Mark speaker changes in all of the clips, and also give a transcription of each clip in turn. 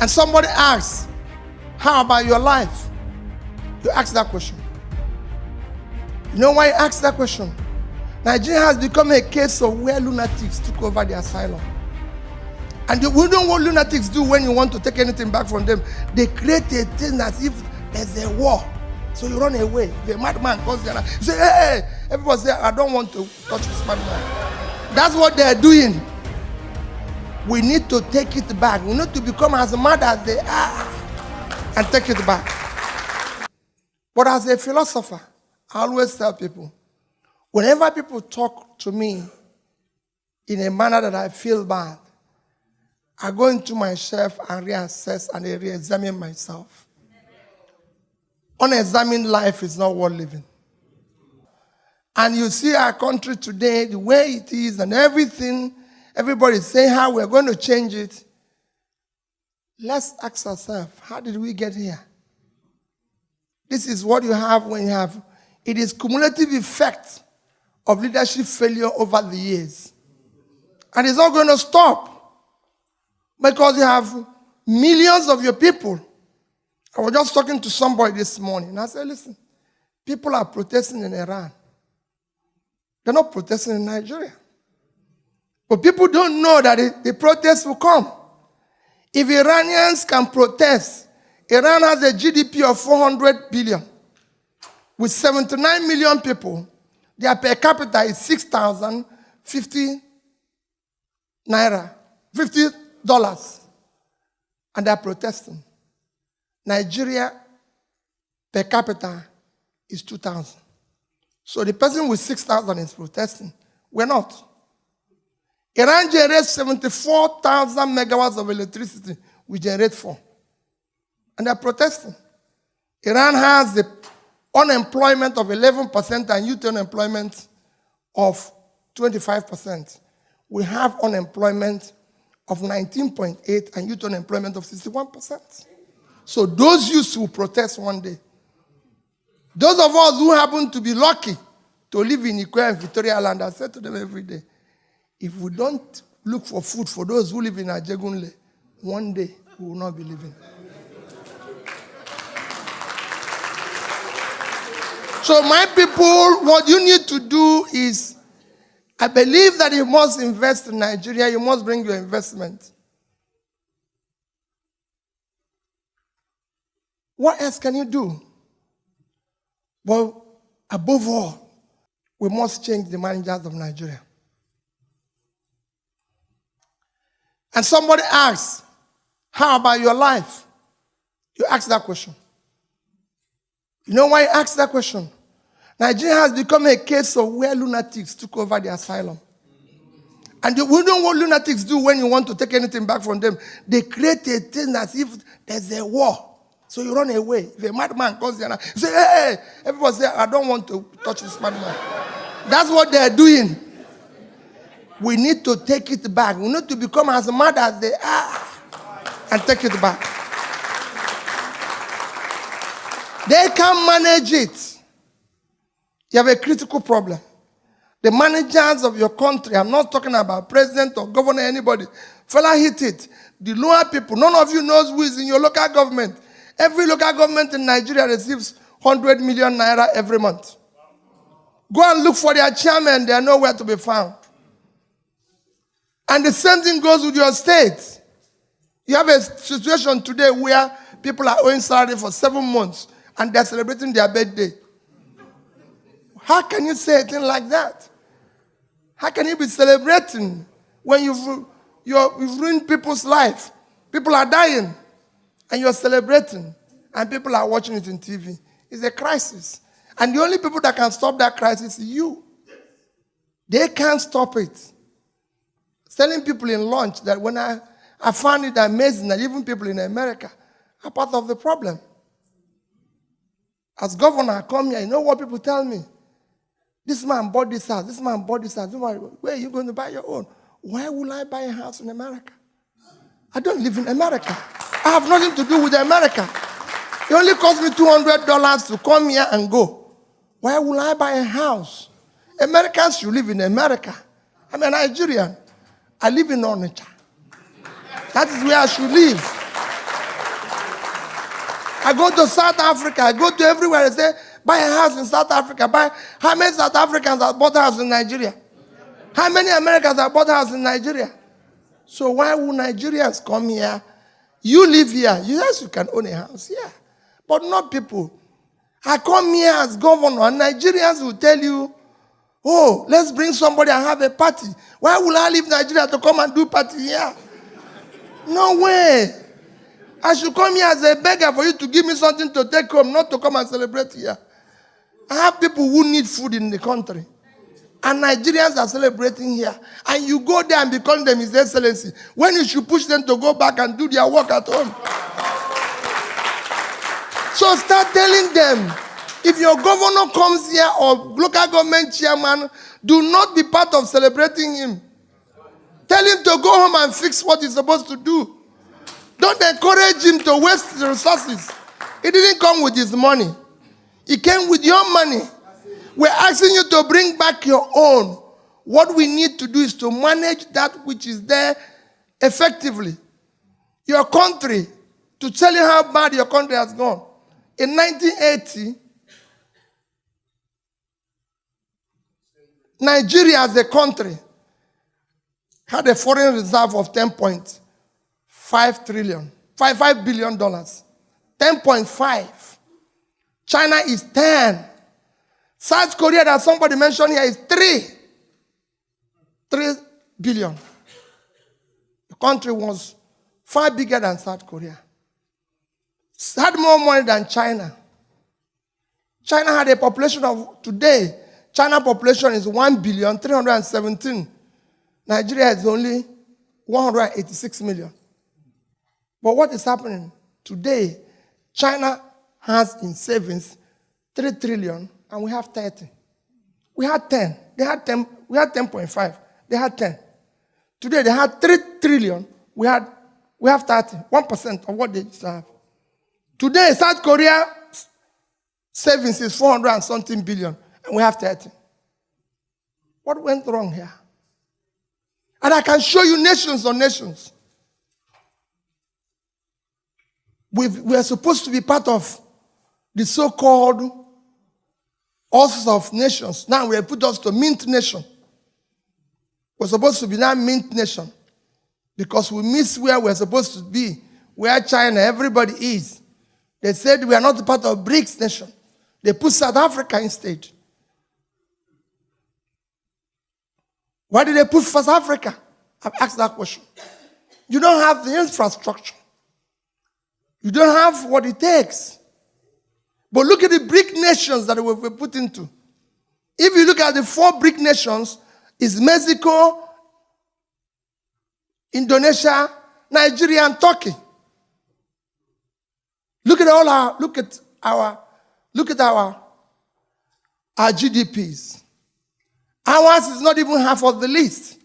Speaker 1: and somebody asks, how about your life? You ask that question. You know why you ask that question? Nigeria has become a case of where lunatics took over the asylum. And we know what lunatics do when you want to take anything back from them. They create a thing as if there's a war. So you run away. The madman goes there. You say, hey, everybody say, I don't want to touch this madman. That's what they're doing. We need to take it back. We need to become as mad as they are and take it back. But as a philosopher, I always tell people, whenever people talk to me in a manner that I feel bad, I go into myself and reassess and re-examine myself. Unexamined life is not worth living. And you see our country today, the way it is and everything, everybody is saying how we're going to change it. Let's ask ourselves, how did we get here? This is what you have when you have, it is cumulative effect of leadership failure over the years. And it's not going to stop because you have millions of your people. I was just talking to somebody this morning and I said, listen, people are protesting in Iran. They're not protesting in Nigeria. But people don't know that the protests will come. If Iranians can protest, Iran has a GDP of 400 billion. With 79 million people, their per capita is 6,050 naira, $50. And they're protesting. Nigeria per capita is 2,000. So the person with 6,000 is protesting. We're not. Iran generates 74,000 megawatts of electricity. We generate 4. And they're protesting. Iran has the unemployment of 11% and youth unemployment of 25%. We have unemployment of 19.8 and youth unemployment of 61%. So those youths will protest one day. Those of us who happen to be lucky to live in Ikwe and Victoria Land, I say to them every day, if we don't look for food for those who live in Ajegunle, one day we will not be living. So my people, what you need to do is, I believe that you must invest in Nigeria, you must bring your investment. What else can you do? Well, above all, we must change the managers of Nigeria. And somebody asks, how about your life? You ask that question. You know why you ask that question? Nigeria has become a case of where lunatics took over the asylum. And we know what lunatics do when you want to take anything back from them. They create a thing as if there's a war. So you run away. If a madman comes there, you say, hey, everybody say, I don't want to touch this madman. That's what they're doing. We need to take it back. We need to become as mad as they are and take it back. They can manage it. You have a critical problem. The managers of your country, I'm not talking about president or governor, anybody. Fella hit it. The lower people, none of you knows who is in your local government. Every local government in Nigeria receives 100 million naira every month. Go and look for their chairman, they are nowhere to be found. And the same thing goes with your state. You have a situation today where people are owing salary for 7 months and they're celebrating their birthday. How can you say a thing like that? How can you be celebrating when you've ruined people's life? People are dying and you're celebrating and people are watching it on TV. It's a crisis. And the only people that can stop that crisis is you. They can't stop it. Telling people in lunch that when I found it amazing that even people in America are part of the problem. As governor, I come here, you know what people tell me? This man bought this house, this man bought this house. Where are you going to buy your own? Why will I buy a house in America? I don't live in America. I have nothing to do with America. It only cost me $200 to come here and go. Why will I buy a house? Americans should live in America. I'm a Nigerian. I live in Onitsha. That is where I should live. I go to South Africa. I go to everywhere. I say, buy a house in South Africa. How many South Africans have bought a house in Nigeria? How many Americans have bought a house in Nigeria? So why would Nigerians come here? You live here. Yes, you can own a house here. But not people. I come here as governor, and Nigerians will tell you, oh, let's bring somebody and have a party. Why would I leave Nigeria to come and do party here? No way. I should come here as a beggar for you to give me something to take home, not to come and celebrate here. I have people who need food in the country. And Nigerians are celebrating here. And you go there and be calling them His Excellency, when you should push them to go back and do their work at home. So start telling them, if your governor comes here or local government chairman, do not be part of celebrating him. Tell him to go home and fix what he's supposed to do. Don't encourage him to waste the resources. He didn't come with his money. He came with your money. We're asking you to bring back your own. What we need to do is to manage that which is there effectively. Your country, to tell you how bad your country has gone. In 1980, Nigeria as a country had a foreign reserve of $10.5 billion. 10.5. China is 10. South Korea, that somebody mentioned here, is 3 billion. The country was far bigger than South Korea. Had more money than China. China had a population of, today, China population is 1,317,000,000. Nigeria is only 186 million. But what is happening? Today, China has in savings 3 trillion, and we have 30. We had 10. They had 10. We had 10.5. They had 10. Today, they had 3 trillion. We have 30. 1% of what they used to have. Today, South Korea savings is 400 and something billion, and we have 30. What went wrong here? And I can show you nations on nations. We are supposed to be part of the so-called Office of Nations. Now we have put us to mint nation. We're supposed to be now mint nation because we miss where we're supposed to be, where China, everybody is. They said we are not part of BRICS nation. They put South Africa instead. Why did they put South Africa? I've asked that question. You don't have the infrastructure. You don't have what it takes. But look at the BRIC nations that we've put into. If you look at the 4 BRIC nations, it's Mexico, Indonesia, Nigeria, and Turkey. Look at our GDPs. Ours is not even half of the list.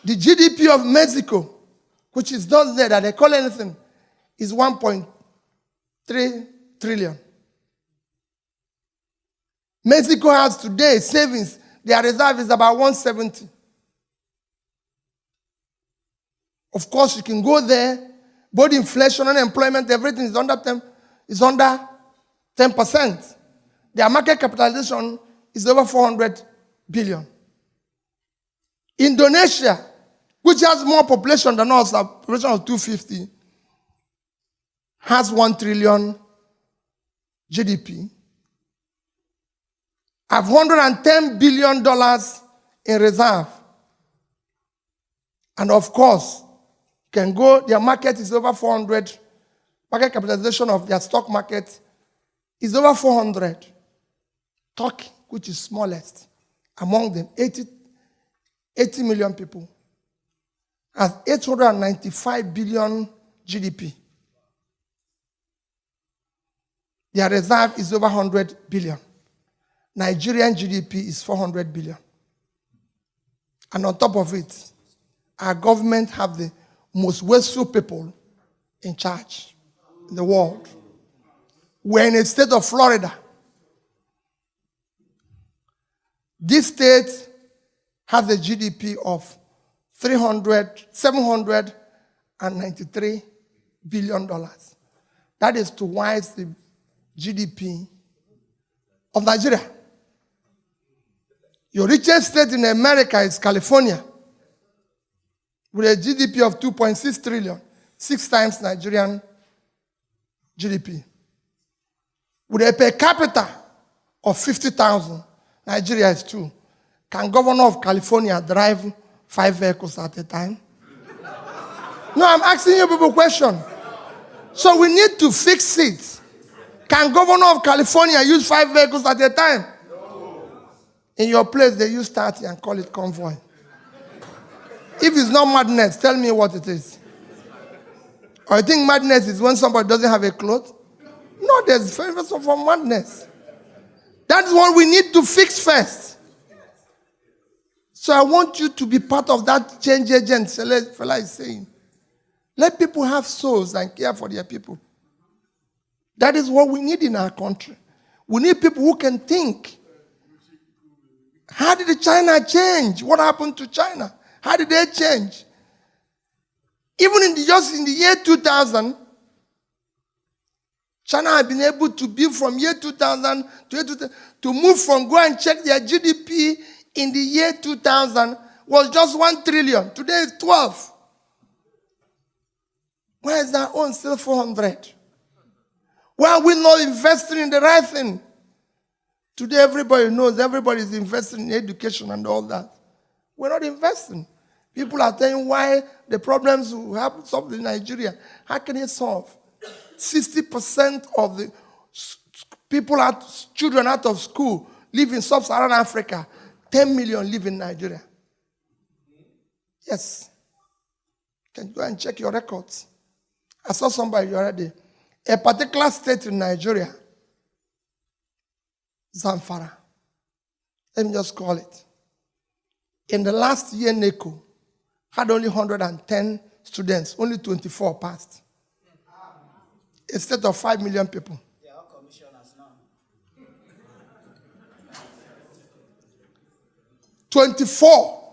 Speaker 1: The GDP of Mexico, which is not there, that they call anything, is 1.3 trillion. Mexico has today savings. Their reserve is about 170. Of course, you can go there. Both inflation, unemployment, everything is under 10%. Their market capitalization is over 400 billion. Indonesia, which has more population than us, a population of 250, has 1 trillion GDP, have $110 billion in reserve. And of course, can go, their market is over 400. Market capitalization of their stock market is over 400. Turkey, which is smallest among them, 80 million people, has 895 billion GDP. Their reserve is over 100 billion. Nigerian GDP is 400 billion. And on top of it, our government have the most wasteful people in charge in the world. We're in a state of Florida. This state has a GDP of $793 billion. That is twice the GDP of Nigeria. Your richest state in America is California, with a GDP of 2.6 trillion, 6 times Nigerian GDP. With a per capita of 50,000, Nigeria is 2. Can governor of California drive 5 vehicles at a time? No, I'm asking you people a question. So we need to fix it. Can governor of California use 5 vehicles at a time? No. In your place, they use 30 and call it convoy. If it's not madness, tell me what it is. Or you think madness is when somebody doesn't have a cloth? No, there's difference from madness. That's what we need to fix first. So I want you to be part of that change agent fella is saying. Let people have souls and care for their people. That is what we need in our country. We need people who can think. How did China change? What happened to China? How did they change? Even just in the year 2000, China had been able to build from year 2000 to move from, go and check their GDP in the year 2000 was just 1 trillion. Today it's 12. Why is our own still 400? Why are we not investing in the right thing? Today everybody knows, everybody is investing in education and all that. We're not investing. People are telling why the problems we have solved in Nigeria. How can it solve? 60% of the people, children out of school live in sub-Saharan Africa. 10 million live in Nigeria. Yes. You can go and check your records. I saw somebody the other day. A particular state in Nigeria, Zamfara. Let me just call it. In the last year, NECO had only 110 students. Only 24 passed. A state of 5 million people.
Speaker 2: They are all commissioners now.
Speaker 1: 24.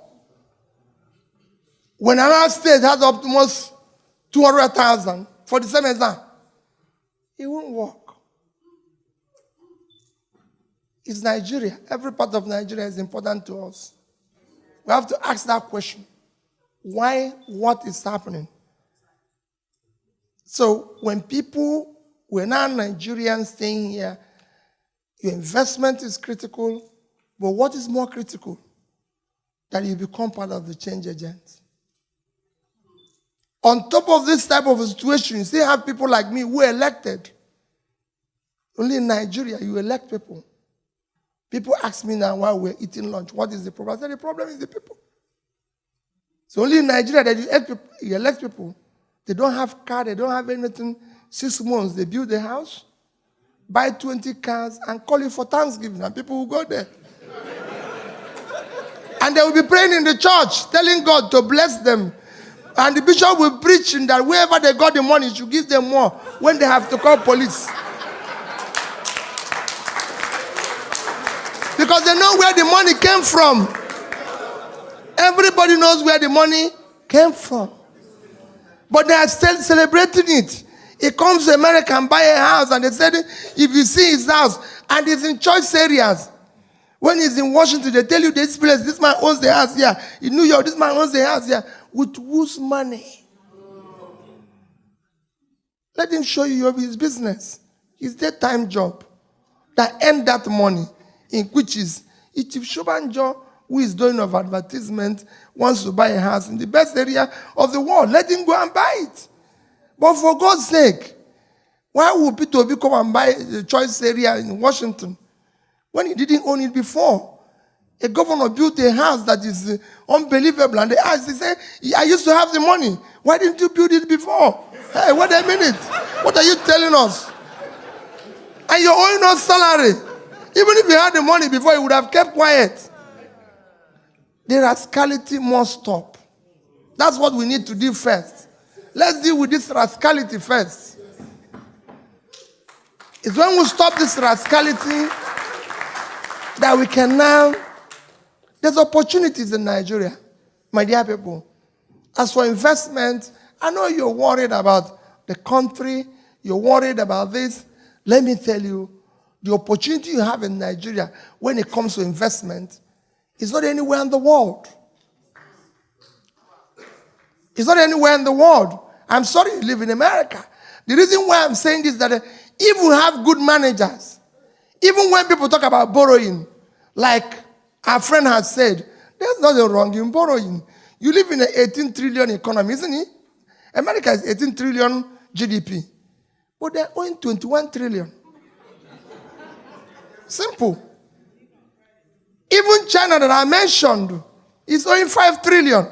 Speaker 1: When another state has almost 200,000 for the same exam, it won't work. It's Nigeria. Every part of Nigeria is important to us. We have to ask that question. Why? What is happening? So when people, we're not Nigerians staying here, your investment is critical, but what is more critical? That you become part of the change agent. On top of this type of situation, you still have people like me who are elected. Only in Nigeria, you elect people. People ask me now while we're eating lunch, what is the problem? I said, the problem is the people. So only in Nigeria that you elect people. They don't have car, they don't have anything. 6 months, they build a house, buy 20 cars, and call it for Thanksgiving, and people will go there. And they will be praying in the church, telling God to bless them. And the bishop will preach that wherever they got the money, he should give them more when they have to call police. Because they know where the money came from. Everybody knows where the money came from. But they are still celebrating it. He comes to America and buy a house, and they said, if you see his house, and it's in choice areas. When he's in Washington, they tell you this place, this man owns the house here. In New York, this man owns the house here. With whose money? Let him show you his business. His daytime job. That earn that money, in which is, if Shobanjo, who is doing of advertisement, wants to buy a house in the best area of the world, let him go and buy it. But for God's sake, why would Peter Obi come and buy the choice area in Washington when he didn't own it before? A governor built a house that is unbelievable, and they asked, they say, I used to have the money. Why didn't you build it before? Hey, wait a minute. What are you telling us? And you're owing us salary. Even if you had the money before, you would have kept quiet. The rascality must stop. That's what we need to do first. Let's deal with this rascality first. It's when we stop this rascality that we can now... There's opportunities in Nigeria, my dear people. As for investment, I know you're worried about the country. you're worried about this. Let me tell you, the opportunity you have in Nigeria when it comes to investment is not anywhere in the world. It's not anywhere in the world. I'm sorry you live in America. The reason why I'm saying this is that if we have good managers, even when people talk about borrowing, like our friend has said, there's nothing wrong in borrowing. You live in an 18 trillion economy, isn't it? America is 18 trillion GDP. But they're owing 21 trillion. Simple. Even China that I mentioned is owing 5 trillion.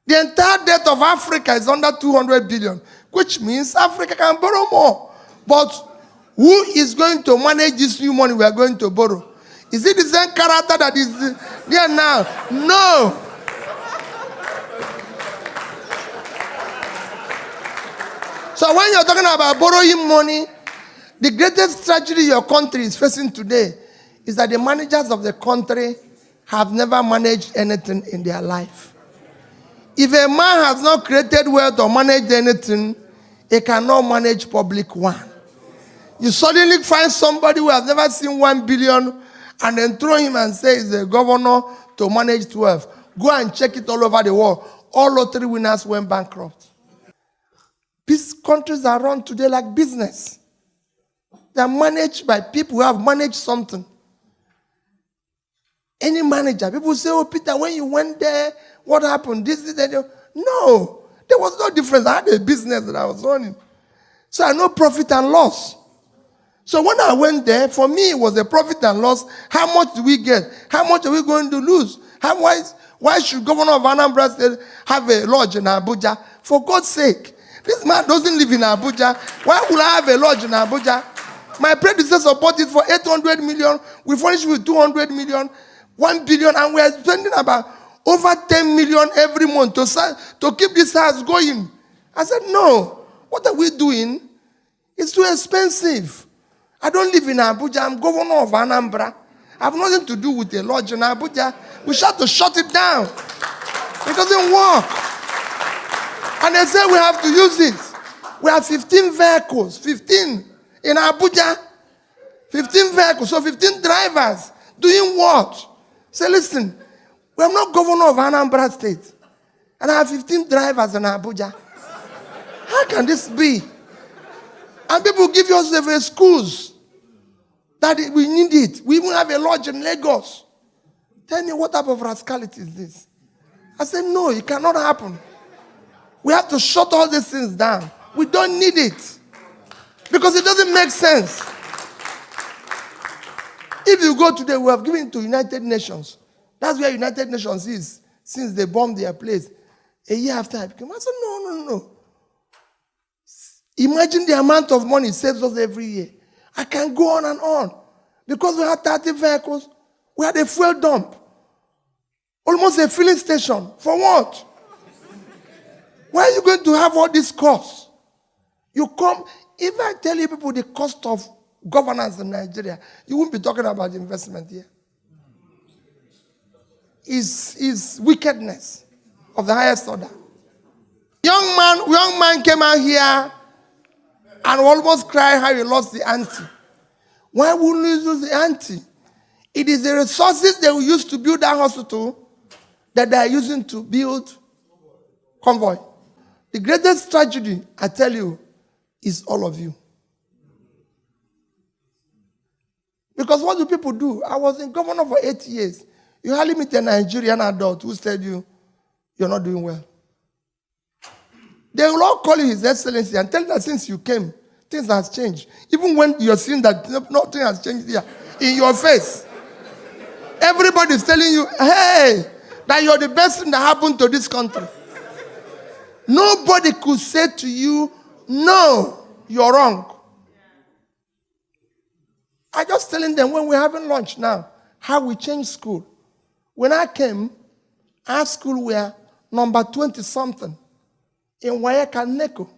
Speaker 1: The entire debt of Africa is under 200 billion, which means Africa can borrow more. But who is going to manage this new money we are going to borrow? Is it the same character that is there now? No. So when you're talking about borrowing money, the greatest tragedy your country is facing today is that the managers of the country have never managed anything in their life. If a man has not created wealth or managed anything, he cannot manage public one. You suddenly find somebody who has never seen 1 billion and then throw him and say he's the governor to manage 12. Go and check it all over the world. All lottery winners went bankrupt. These countries are run today like business. They are managed by people who have managed something. Any manager, people say, oh, Peter, when you went there, what happened? This, that. No, there was no difference. I had a business that I was running. So I know profit and loss. So when I went there, for me, it was a profit and loss. How much do we get? How much are we going to lose? Why should Governor of Anambra State have a lodge in Abuja? For God's sake. This man doesn't live in Abuja. Why would I have a lodge in Abuja? My predecessor bought it for 800 million. We furnished with 200 million, 1 billion, and we are spending about over 10 million every month to keep this house going. I said, no. What are we doing? It's too expensive. I don't live in Abuja. I'm governor of Anambra. I have nothing to do with a lodge in Abuja. We have to shut it down. It doesn't work. And they say we have to use it. We have 15 vehicles. 15 in Abuja. 15 vehicles. So 15 drivers. Doing what? Say, listen, we are not governor of Anambra State. And I have 15 drivers in Abuja. How can this be? And people give us the schools that we need it. We even have a lodge in Lagos. Tell me, what type of rascality is this? I said, no, it cannot happen. We have to shut all these things down. We don't need it. Because it doesn't make sense. If you go today, we have given it to United Nations. That's where United Nations is, since they bombed their place. A year after I became, I said, no. Imagine the amount of money it saves us every year. I can go on and on. Because we had 30 vehicles, we had a fuel dump. Almost a filling station. For what? Why are you going to have all these costs? You come, if I tell you people the cost of governance in Nigeria, you won't be talking about investment here. Is wickedness of the highest order. Young man came out here and almost cried how he lost the auntie. Why wouldn't you lose the auntie? It is the resources they will use to build that hospital that they are using to build convoy. The greatest tragedy, I tell you, is all of you. Because what do people do? I was in governor for 8 years. You hardly meet a Nigerian adult who said you're not doing well. They will all call you His Excellency and tell you that since you came, things have changed. Even when you're seeing that nothing has changed here, in your face. Everybody's telling you, hey, that you're the best thing that happened to this country. Nobody could say to you, no, you're wrong. I just telling them when we're having lunch now, how we changed school. When I came, our school were number 20-something in Wayeka and Neko.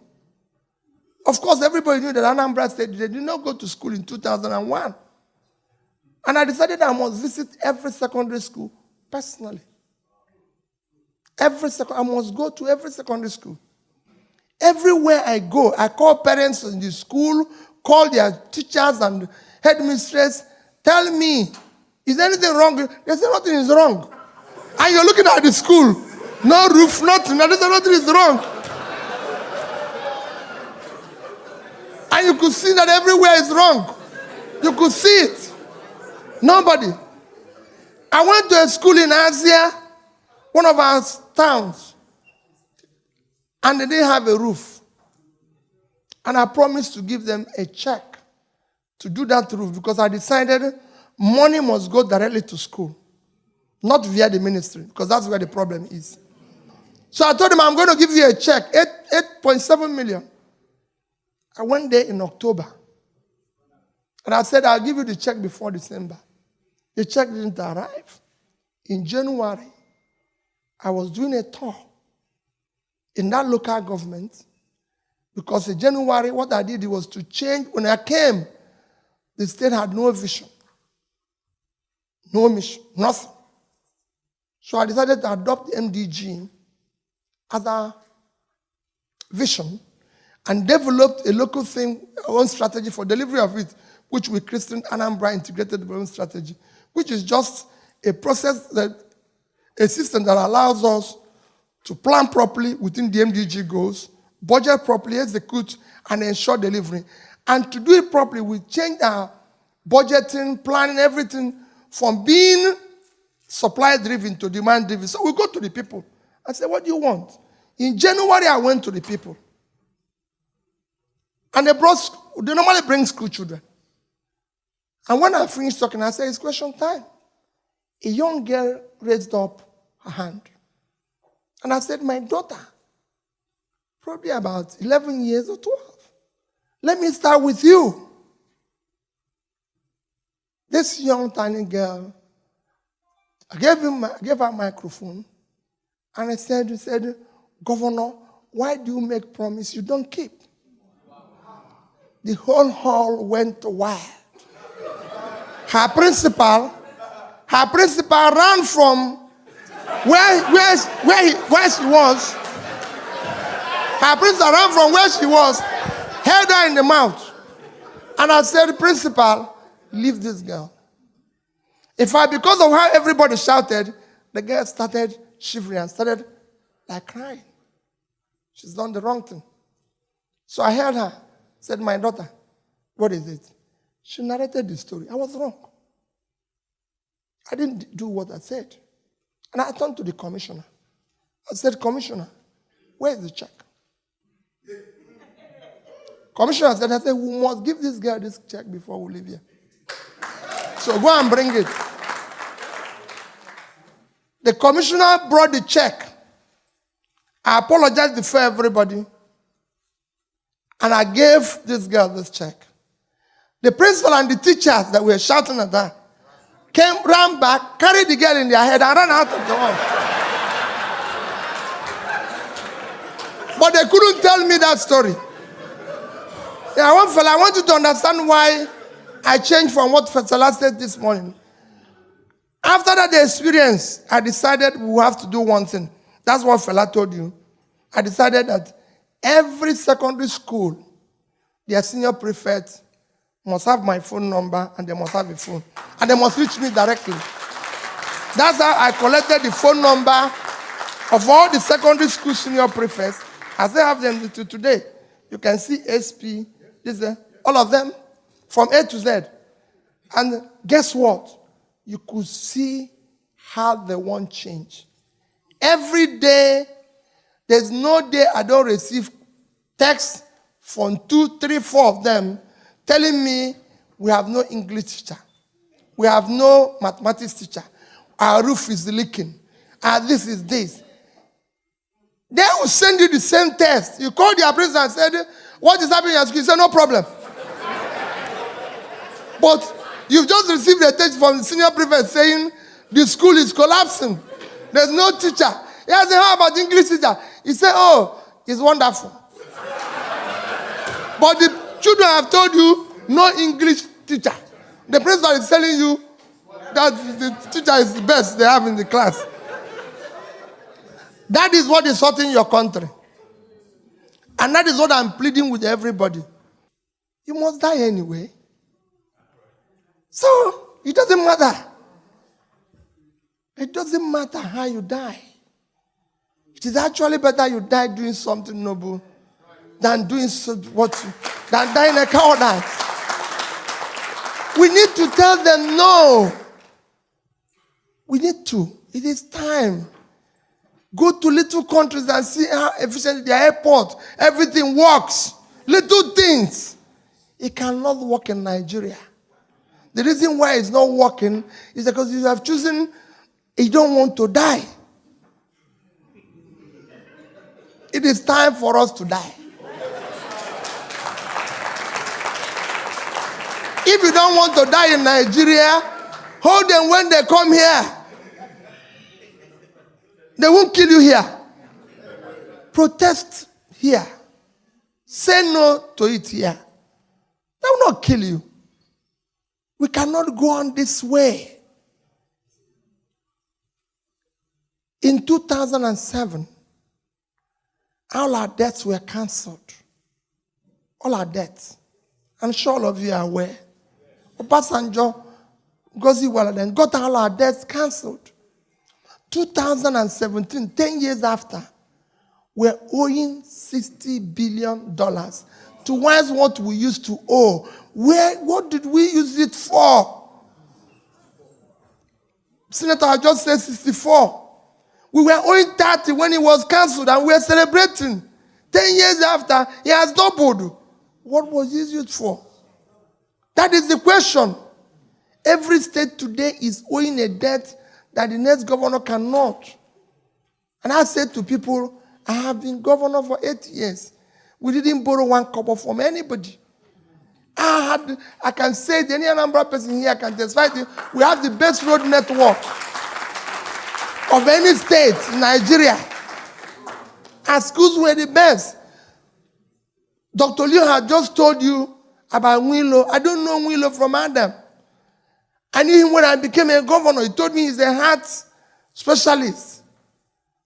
Speaker 1: Of course, everybody knew that Anambra State, they did not go to school in 2001. And I decided I must visit every secondary school personally. I must go to every secondary school. Everywhere I go, I call parents in the school, call their teachers and headmistress, tell me, is anything wrong? They say nothing is wrong. And you're looking at the school, no roof, nothing. They say nothing is wrong. And you could see that everywhere is wrong. You could see it. Nobody. I went to a school in Asia, one of our towns, and they didn't have a roof. And I promised to give them a check to do that roof because I decided money must go directly to school, not via the ministry, because that's where the problem is. So I told them, I'm going to give you a check, 8.7 million. I went there in October. And I said, I'll give you the check before December. The check didn't arrive. In January, I was doing a tour in that local government because in January, what I did was to change. When I came, the state had no vision, no mission, nothing. So I decided to adopt the MDG as a vision and developed a local thing, our own strategy for delivery of it, which we christened Anambra Integrated Development Strategy, which is just a process, a system that allows us to plan properly within the MDG goals, budget properly, execute, and ensure delivery. And to do it properly, we change our budgeting, planning, everything from being supply-driven to demand-driven. So we go to the people and say, what do you want? In January, I went to the people. And they normally bring school children. And when I finished talking, I said, it's question time. A young girl raised up her hand. And I said, my daughter, probably about 11 years or 12. Let me start with you. This young, tiny girl, I gave her a microphone. And I said, Governor, why do you make promise you don't keep? The whole hall went wild. Her principal ran from where she was. Her principal ran from where she was, held her in the mouth. And I said, principal, leave this girl. Because of how everybody shouted, the girl started shivering and started like crying. She's done the wrong thing. So I held her, said, my daughter, what is it? She narrated the story. I was wrong. I didn't do what I said. And I turned to the commissioner. I said, Commissioner, where is the check? Commissioner said, we must give this girl this check before we leave here. So go and bring it. The commissioner brought the check. I apologized before everybody. And I gave this girl this check. The principal and the teachers that were shouting at her ran back, carried the girl in their head, and ran out of the hall. But they couldn't tell me that story. Yeah, I want you to understand why I changed from what Fela said this morning. After that experience, I decided we have to do one thing. That's what Fela told you. I decided that every secondary school, their senior prefect must have my phone number and they must have a phone. And they must reach me directly. That's how I collected the phone number of all the secondary school senior prefects. I still have them to today. You can see SP, all of them, from A to Z. And guess what? You could see how they want change. Every day, there's no day I don't receive texts from 2, 3, 4 of them telling me we have no English teacher. We have no mathematics teacher. Our roof is leaking. This is this. They will send you the same test. You call their principal and said, what is happening at school? You say, no problem. But you've just received a text from the senior prefect saying the school is collapsing. There's no teacher. He said, how about the English teacher? He said, oh, it's wonderful. But the children have told you no English teacher. The principal is telling you that the teacher is the best they have in the class. That is what is hurting your country. And that is what I'm pleading with everybody. You must die anyway. So, it doesn't matter. It doesn't matter how you die. It is actually better you die doing something noble than doing than dying a cowardice. We need to tell them no. We need to. It is time. Go to little countries and see how efficient their airport, everything works. Little things. It cannot work in Nigeria. The reason why it's not working is because you have chosen, you don't want to die. It is time for us to die. If you don't want to die in Nigeria, hold them when they come here. They won't kill you here. Protest here. Say no to it here. They will not kill you. We cannot go on this way. In 2007, all our debts were cancelled. All our debts. I'm sure all of you are aware. Obasanjo, Gozi Waladen, got all our debts cancelled. 2017, 10 years after, we're owing $60 billion towards what we used to owe. What did we use it for? Senator, I just said 64. We were owing 30 when it was cancelled, and we are celebrating. 10 years after, it has doubled. What was it used for? That is the question. Every state today is owing a debt that the next governor cannot. And I said to people, I have been governor for 8 years. We didn't borrow one kobo from anybody. I can say to any Anambra person here can testify to, we have the best road network of any state in Nigeria. Our schools were the best. Dr. Liu had just told you about Wilo. I don't know Wilo from Adam. I knew him when I became a governor. He told me he's a heart specialist.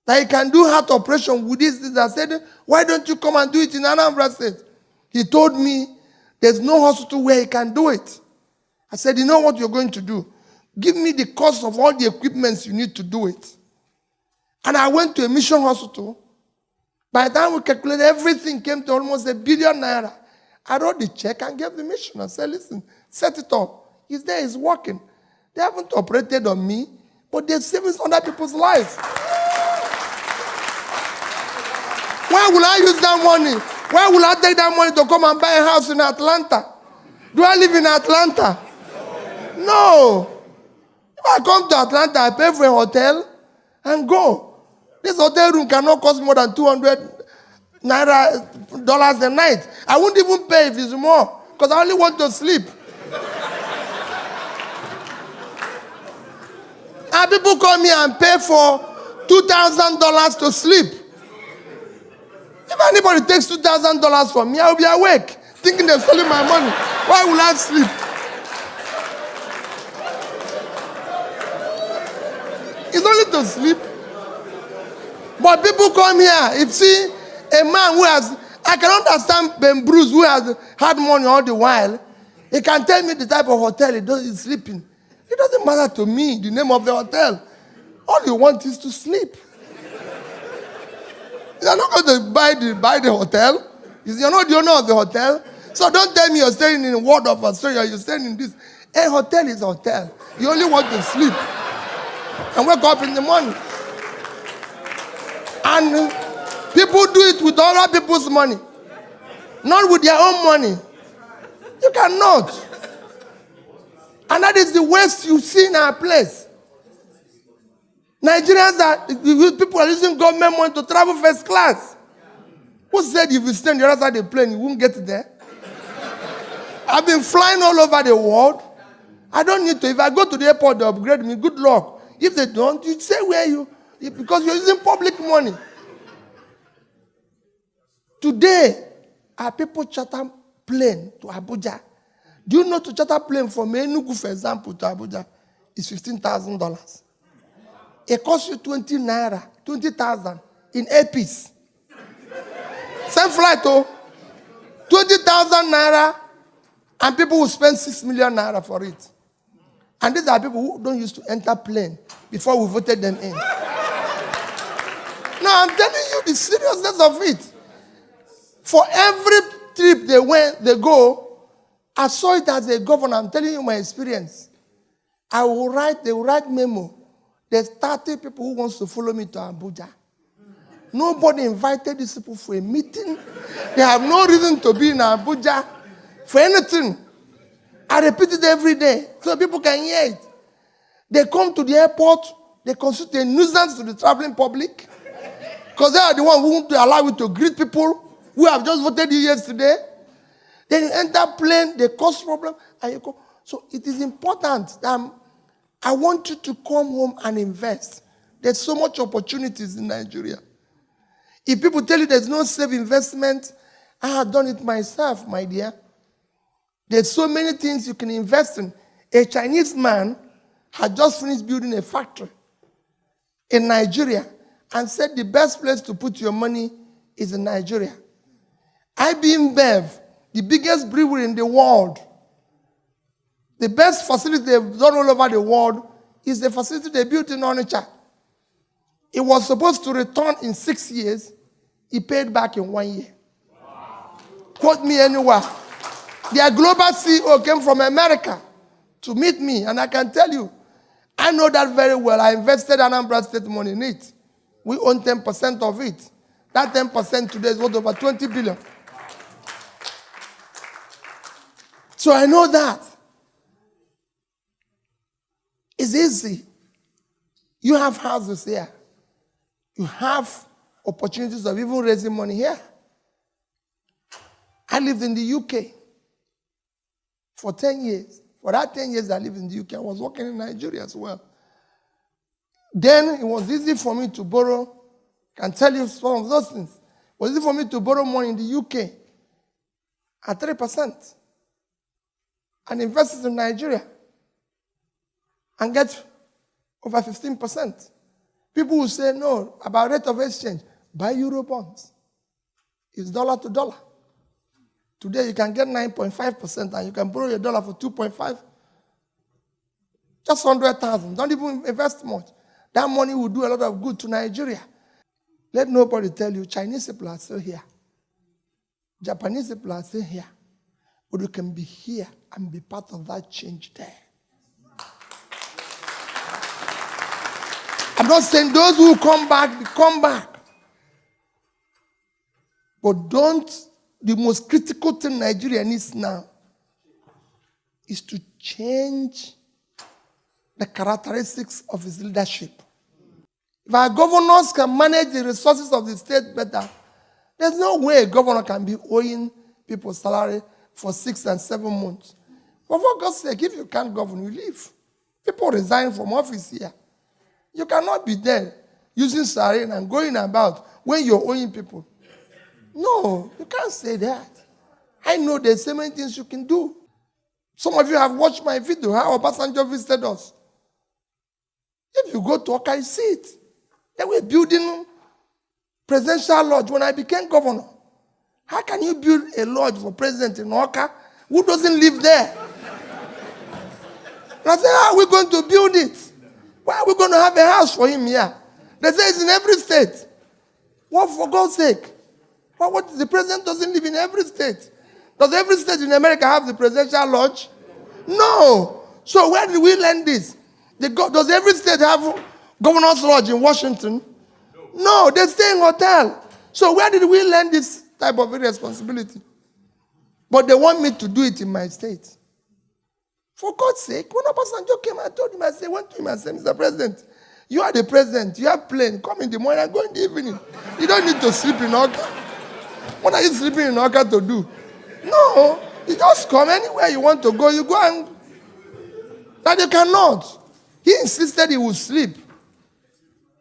Speaker 1: That he can do heart operation with this. I said, why don't you come and do it in Anambra State? He told me there's no hospital where he can do it. I said, you know what you're going to do? Give me the cost of all the equipments you need to do it. And I went to a mission hospital. By the time we calculated, everything came to almost $1 billion. I wrote the check and gave the mission. I said, listen, set it up. He's there, he's working. They haven't operated on me, but they're saving other people's lives. Why will I use that money? Why will I take that money to come and buy a house in Atlanta? Do I live in Atlanta? No. If I come to Atlanta, I pay for a hotel and go. This hotel room cannot cost more than $200 a night. I won't even pay if it's more, because I only want to sleep. And people come here and pay for $2,000 to sleep. If anybody takes $2,000 from me, I will be awake, thinking they're stealing my money. Why will I sleep? It's only to sleep. But people come here, if see a man who has, I can understand Ben Bruce, who has had money all the while, he can tell me the type of hotel he's sleeping. It doesn't matter to me, the name of the hotel. All you want is to sleep. You're not going to buy the hotel. You're not the owner of the hotel. So don't tell me you're staying in Word of Australia, you're staying in this. A hotel is a hotel. You only want to sleep and wake up in the morning. And people do it with other people's money, not with their own money. You cannot. And that is the waste you see in our place. Nigerians people are using government money to travel first class. Who said if you stay on the other side of the plane, you won't get there? I've been flying all over the world. I don't need to. If I go to the airport, they upgrade me. Good luck. If they don't, you say where you, because you're using public money. Today, our people charter plane to Abuja. Do you know to charter plane from Enugu, for example, to Abuja is $15,000. It costs you 20,000 in a piece. Same flight, 20,000 naira, and people will spend 6 million naira for it. And these are people who don't used to enter plane before we voted them in. No, I'm telling you the seriousness of it. For every trip they go, I saw it as a governor. I'm telling you my experience. They will write memo. There's 30 people who wants to follow me to Abuja. Nobody invited these people for a meeting. They have no reason to be in Abuja for anything. I repeat it every day so people can hear it. They come to the airport. They constitute a nuisance to the traveling public because they are the ones who want to allow you to greet people who have just voted you yesterday. Then you enter plane, they cause problem, and you go. So it is important that I want you to come home and invest. There's so much opportunities in Nigeria. If people tell you there's no safe investment, I have done it myself, my dear. There's so many things you can invest in. A Chinese man had just finished building a factory in Nigeria and said the best place to put your money is in Nigeria. IBM, the biggest brewery in the world, the best facility they've done all over the world is the facility they built in Onitsha. It was supposed to return in 6 years. He paid back in 1 year. Wow. Quote me anywhere. Their global CEO came from America to meet me, and I can tell you, I know that very well. I invested Anambra State money in it. We own 10% of it. That 10% today is worth over 20 billion. So I know that. It's easy. You have houses here. You have opportunities of even raising money here. I lived in the UK for 10 years. For that 10 years I lived in the UK, I was working in Nigeria as well. Then it was easy for me to borrow. I can tell you some of those things. It was easy for me to borrow money in the UK at 3% and invest it in Nigeria and get over 15%. People will say, no, about rate of exchange. Buy Euro bonds. It's dollar to dollar. Today you can get 9.5% and you can borrow your dollar for 2.5. Just 100,000. Don't even invest much. That money will do a lot of good to Nigeria. Let nobody tell you Chinese people are still here. Japanese people are still here. But you can be here and be part of that change there. I'm not saying those who come back. But the most critical thing Nigeria needs now is to change the characteristics of its leadership. If our governors can manage the resources of the state better, there's no way a governor can be owing people salary for 6 and 7 months. But for God's sake, if you can't govern, you leave. People resign from office here. You cannot be there using siren and going about when you're owing people. No, you can't say that. I know there's so many things you can do. Some of you have watched my video, how Obasanjo visited us. If you go to Oka, you see it. They were building presidential lodge when I became governor. How can you build a lodge for president in Oka who doesn't live there? And I said, how are we going to build it? Why are we going to have a house for him here? They say it's in every state. What, for God's sake? What, the president doesn't live in every state. Does every state in America have the presidential lodge? No. So where did we learn this? Does every state have governor's lodge in Washington? No, they stay in hotel. So where did we learn this type of irresponsibility? But they want me to do it in my state. For God's sake, when Obasanjo came, I told him, I went to him and said, Mr. President, you are the president. You have plane. Come in the morning and go in the evening. You don't need to sleep in Oka. What are you sleeping in Oka to do? No, you just come anywhere you want to go. You go and... That you cannot. He insisted he would sleep.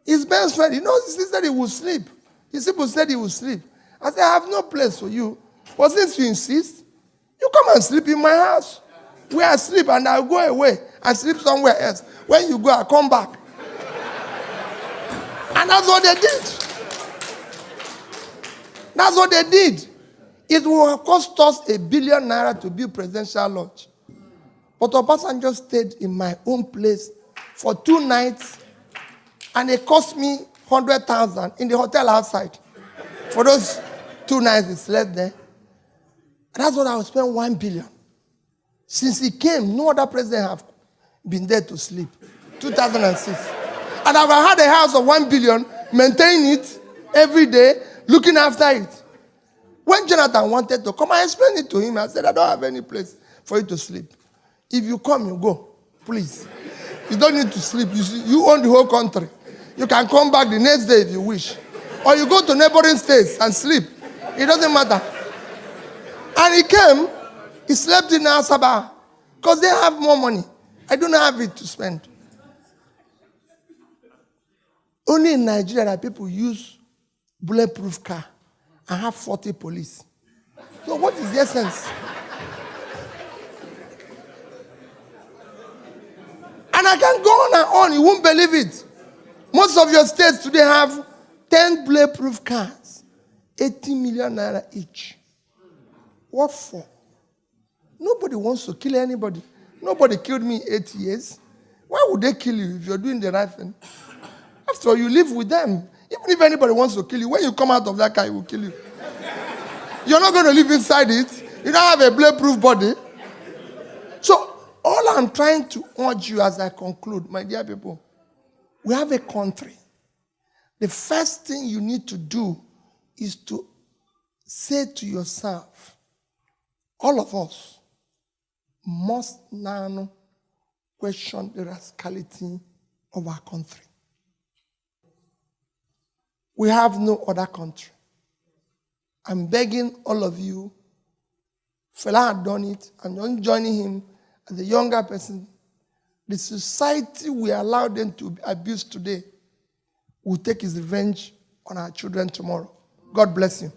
Speaker 1: His best friend, he insisted he would sleep. His people said he would sleep. I said, I have no place for you. But since you insist, you come and sleep in my house. Where I sleep and I'll go away and sleep somewhere else. When you go, I'll come back. And that's what they did. That's what they did. It will have cost us ₦1 billion to build presidential lodge. But Obasanjo stayed in my own place for 2 nights, and it cost me 100,000 in the hotel outside. For those 2 nights he slept there. And that's what I would spend 1 billion. Since he came, no other president have been there to sleep. 2006. And I've had a house of 1 billion, maintaining it every day, looking after it. When Jonathan wanted to come, I explained it to him. I said, I don't have any place for you to sleep. If you come, you go. Please. You don't need to sleep. You own the whole country. You can come back the next day if you wish. Or you go to neighboring states and sleep. It doesn't matter. And he came, he slept in Asaba. Because they have more money. I don't have it to spend. Only in Nigeria that people use bulletproof car and have 40 police. So what is the essence? And I can go on and on. You won't believe it. Most of your states today have 10 bulletproof cars. 80 million naira each. What for? Nobody wants to kill anybody. Nobody killed me 8 years. Why would they kill you if you're doing the right thing? After all, you live with them. Even if anybody wants to kill you, when you come out of that car, he will kill you. You're not going to live inside it. You don't have a bulletproof body. So, all I'm trying to urge you as I conclude, my dear people, we have a country. The first thing you need to do is to say to yourself, all of us must now question the rascality of our country. We have no other country. I'm begging all of you, Fela had done it, and I'm joining him as a younger person. The society we allow them to abuse today will take his revenge on our children tomorrow. God bless you.